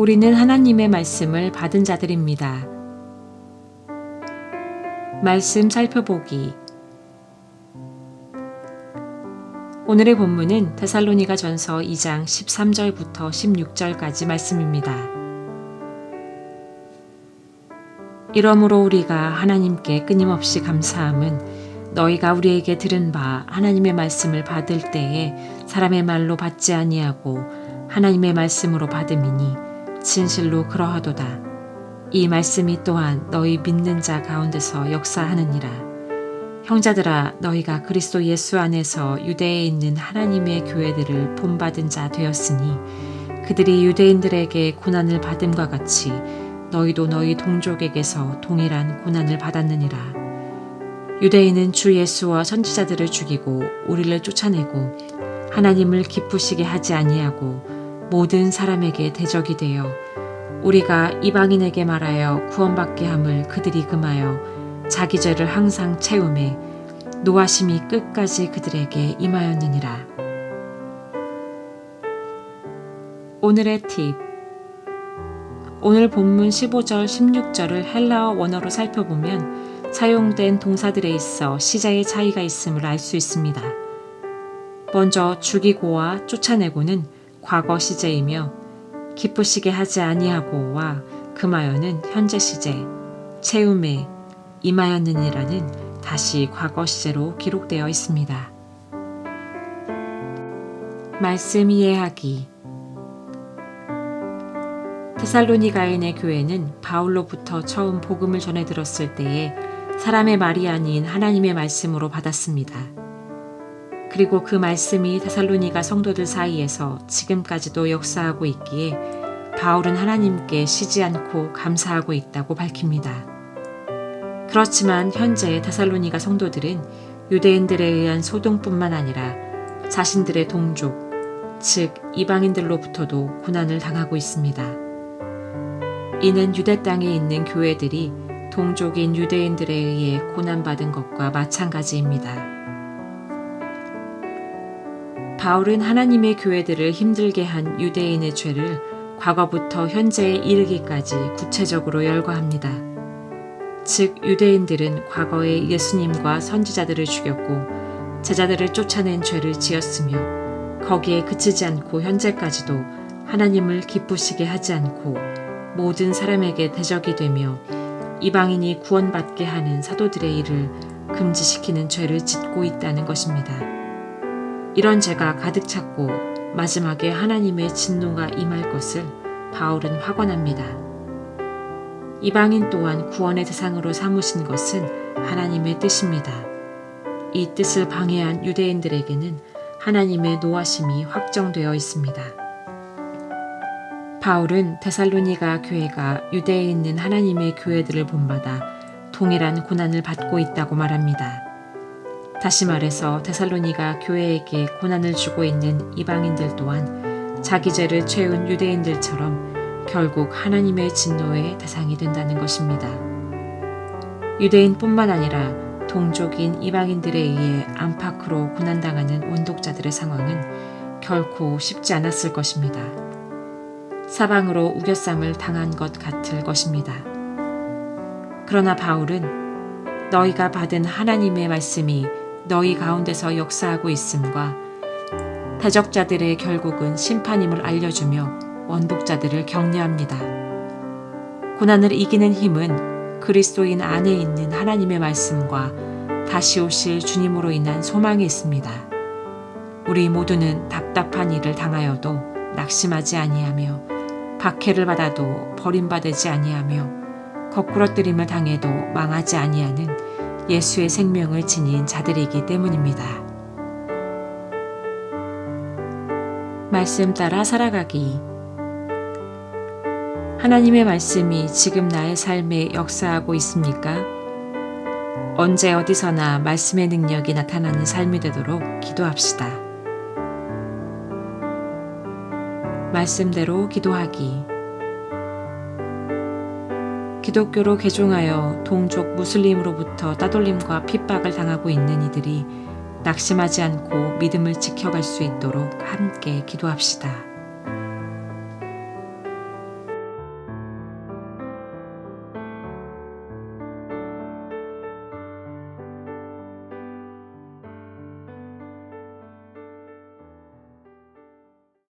우리는 하나님의 말씀을 받은 자들입니다. 말씀 살펴보기. 오늘의 본문은 데살로니가전서 2장 13절부터 16절까지 말씀입니다. 이러므로 우리가 하나님께 끊임없이 감사함은 너희가 우리에게 들은 바 하나님의 말씀을 받을 때에 사람의 말로 받지 아니하고 하나님의 말씀으로 받음이니 진실로 그러하도다. 이 말씀이 또한 너희 믿는 자 가운데서 역사하느니라. 형제들아, 너희가 그리스도 예수 안에서 유대에 있는 하나님의 교회들을 본받은 자 되었으니 그들이 유대인들에게 고난을 받음과 같이 너희도 너희 동족에게서 동일한 고난을 받았느니라. 유대인은 주 예수와 선지자들을 죽이고 우리를 쫓아내고 하나님을 기쁘시게 하지 아니하고 모든 사람에게 대적이 되어 우리가 이방인에게 말하여 구원받게 함을 그들이 금하여 자기 죄를 항상 채우매 노하심이 끝까지 그들에게 임하였느니라. 오늘의 팁. 오늘 본문 15절, 16절을 헬라어 원어로 살펴보면 사용된 동사들에 있어 시제의 차이가 있음을 알 수 있습니다. 먼저 죽이고와 쫓아내고는 과거 시제이며 기쁘시게 하지 아니하고와 금하여는 현재 시제, 채움에 임하였느니라는 다시 과거 시제로 기록되어 있습니다. 말씀 이해하기. 데살로니가인의 교회는 바울로부터 처음 복음을 전해 들었을 때에 사람의 말이 아닌 하나님의 말씀으로 받았습니다. 그리고 그 말씀이 데살로니가 성도들 사이에서 지금까지도 역사하고 있기에 바울은 하나님께 쉬지 않고 감사하고 있다고 밝힙니다. 그렇지만 현재 데살로니가 성도들은 유대인들에 의한 소동뿐만 아니라 자신들의 동족, 즉 이방인들로부터도 고난을 당하고 있습니다. 이는 유대 땅에 있는 교회들이 동족인 유대인들에 의해 고난받은 것과 마찬가지입니다. 바울은 하나님의 교회들을 힘들게 한 유대인의 죄를 과거부터 현재에 이르기까지 구체적으로 열거합니다. 즉 유대인들은 과거에 예수님과 선지자들을 죽였고 제자들을 쫓아낸 죄를 지었으며 거기에 그치지 않고 현재까지도 하나님을 기쁘시게 하지 않고 모든 사람에게 대적이 되며 이방인이 구원받게 하는 사도들의 일을 금지시키는 죄를 짓고 있다는 것입니다. 이런 죄가 가득 찼고 마지막에 하나님의 진노가 임할 것을 바울은 확언합니다. 이방인 또한 구원의 대상으로 삼으신 것은 하나님의 뜻입니다. 이 뜻을 방해한 유대인들에게는 하나님의 노하심이 확정되어 있습니다. 바울은 데살로니가 교회가 유대에 있는 하나님의 교회들을 본받아 동일한 고난을 받고 있다고 말합니다. 다시 말해서 데살로니가 교회에게 고난을 주고 있는 이방인들 또한 자기 죄를 채운 유대인들처럼 결국 하나님의 진노의 대상이 된다는 것입니다. 유대인뿐만 아니라 동족인 이방인들에 의해 안팎으로 고난당하는 원독자들의 상황은 결코 쉽지 않았을 것입니다. 사방으로 우겨쌈을 당한 것 같을 것입니다. 그러나 바울은 너희가 받은 하나님의 말씀이 너희 가운데서 역사하고 있음과 대적자들의 결국은 심판임을 알려주며 원독자들을 격려합니다. 고난을 이기는 힘은 그리스도인 안에 있는 하나님의 말씀과 다시 오실 주님으로 인한 소망에 있습니다. 우리 모두는 답답한 일을 당하여도 낙심하지 아니하며 박해를 받아도 버림받지 아니하며 거꾸러뜨림을 당해도 망하지 아니하는 예수의 생명을 지닌 자들이기 때문입니다. 말씀 따라 살아가기. 하나님의 말씀이 지금 나의 삶에 역사하고 있습니까? 언제 어디서나 말씀의 능력이 나타나는 삶이 되도록 기도합시다. 말씀대로 기도하기. 기독교로 개종하여 동족 무슬림으로부터 따돌림과 핍박을 당하고 있는 이들이 낙심하지 않고 믿음을 지켜갈 수 있도록 함께 기도합시다.